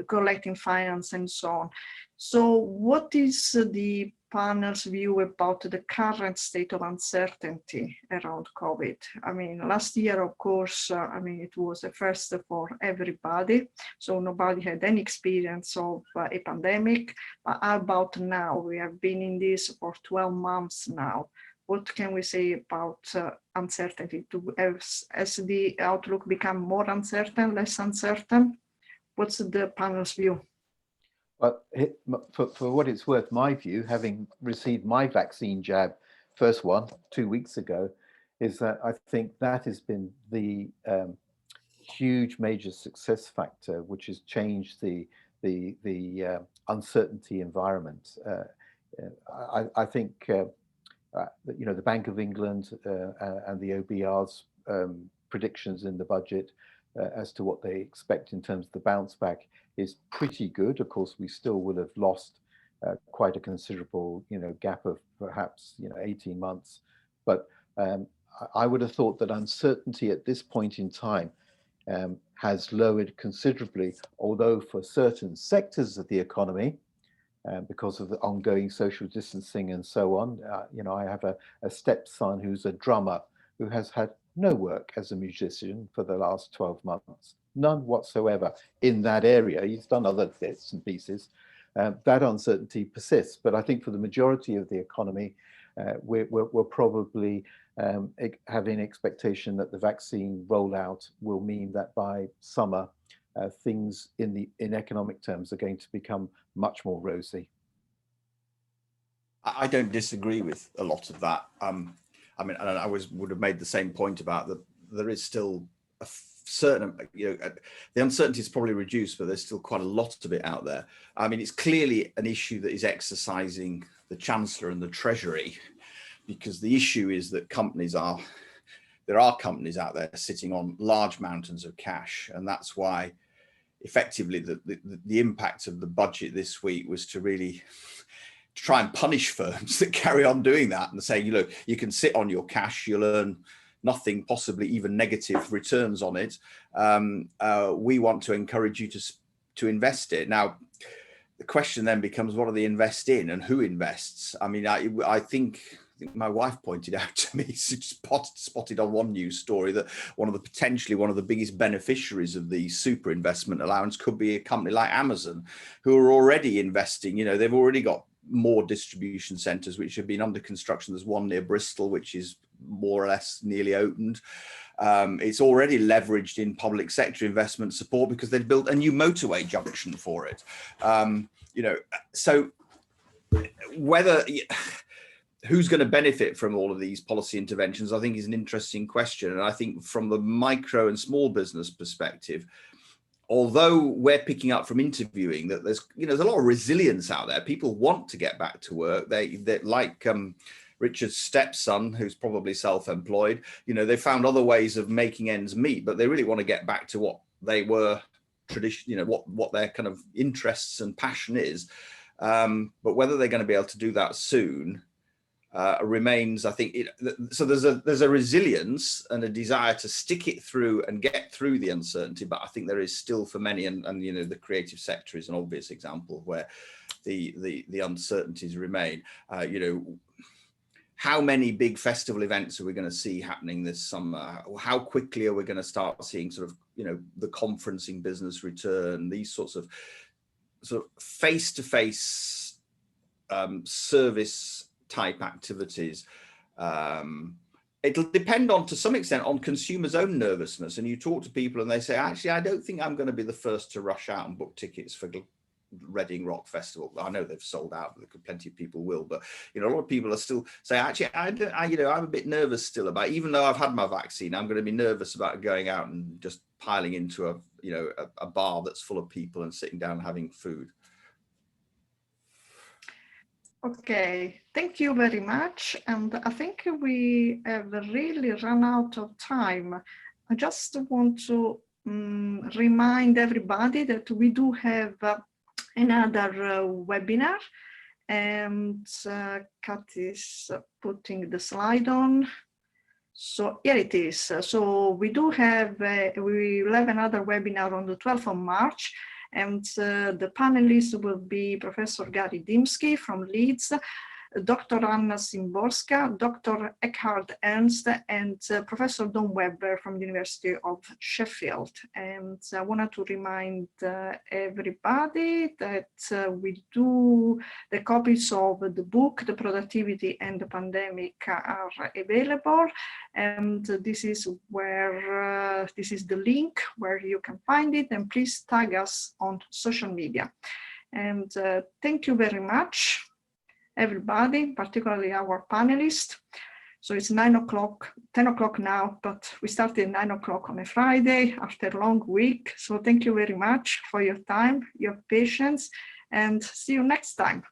collecting finance and so on. So what is the panel's view about the current state of uncertainty around COVID? I mean, last year, of course, I mean, it was the first for everybody. So nobody had any experience of a pandemic. But how about now? We have been in this for 12 months now. What can we say about uncertainty? Has the outlook become more uncertain, less uncertain? What's the panel's view? Well, for what it's worth, my view, having received my vaccine jab, first one 2 weeks ago, is that I think that has been the huge major success factor, which has changed the uncertainty environment. I think you know, the Bank of England and the OBR's predictions in the budget as to what they expect in terms of the bounce back is pretty good. Of course, we still will have lost quite a considerable, you know, gap of perhaps, you know, 18 months. But I would have thought that uncertainty at this point in time has lowered considerably, although for certain sectors of the economy, because of the ongoing social distancing and so on. You know, I have a stepson who's a drummer who has had no work as a musician for the last 12 months, none whatsoever in that area. He's done other bits and pieces. That uncertainty persists, but I think for the majority of the economy, we're probably having expectation that the vaccine rollout will mean that by summer, things in economic terms are going to become much more rosy. I don't disagree with a lot of that. I mean, and I would have made the same point about that. There is still a certain, you know, the uncertainty is probably reduced, but there's still quite a lot of it out there. I mean, it's clearly an issue that is exercising the Chancellor and the Treasury, because the issue is that there are companies out there sitting on large mountains of cash, and that's why effectively the impact of the budget this week was to really try and punish firms that carry on doing that and saying, look, you can sit on your cash, you'll earn nothing, possibly even negative returns on it. We want to encourage you to invest it. Now, the question then becomes, what do they invest in and who invests? I mean, I think my wife pointed out to me, spotted on one news story, that potentially one of the biggest beneficiaries of the super investment allowance could be a company like Amazon, who are already investing. You know, they've already got more distribution centers which have been under construction. There's one near Bristol which is more or less nearly opened. It's already leveraged in public sector investment support because they've built a new motorway junction for it. You know, so whether who's going to benefit from all of these policy interventions, I think, is an interesting question. And I think from the micro and small business perspective, although we're picking up from interviewing that there's a lot of resilience out there. People want to get back to work. They like Richard's stepson, who's probably self-employed. You know, they found other ways of making ends meet, but they really want to get back to what they were tradition. You know, what their kind of interests and passion is. But whether they're going to be able to do that soon remains, I think. So there's a resilience and a desire to stick it through and get through the uncertainty, but I think there is still for many, and you know, the creative sector is an obvious example where the uncertainties remain. You know, how many big festival events are we going to see happening this summer? How quickly are we going to start seeing sort of, you know, the conferencing business return? These sorts of face-to-face service type activities. It'll depend to some extent on consumers' own nervousness. And you talk to people and they say, actually, I don't think I'm going to be the first to rush out and book tickets for Reading Rock Festival. I know they've sold out, but plenty of people will. But you know, a lot of people are still saying, actually, I'm a bit nervous still about, even though I've had my vaccine, I'm going to be nervous about going out and just piling into a bar that's full of people and sitting down and having food. Okay, thank you very much. And I think we have really run out of time. I just want to remind everybody that we do have another webinar, and Kat is putting the slide on. So here it is. So we do have, we will have another webinar on the 12th of March. And the panelists will be Professor Gary Dimsky from Leeds, Dr. Anna Szymborska, Dr. Eckhard Ernst, and Professor Don Weber from the University of Sheffield. And I wanted to remind everybody that the copies of the book, The Productivity and the Pandemic, are available. And this is the link where you can find it, and please tag us on social media. And thank you very much, everybody, particularly our panelists. So it's 9 o'clock, 10 o'clock now, but we started at 9 o'clock on a Friday after a long week. So thank you very much for your time, your patience, and see you next time.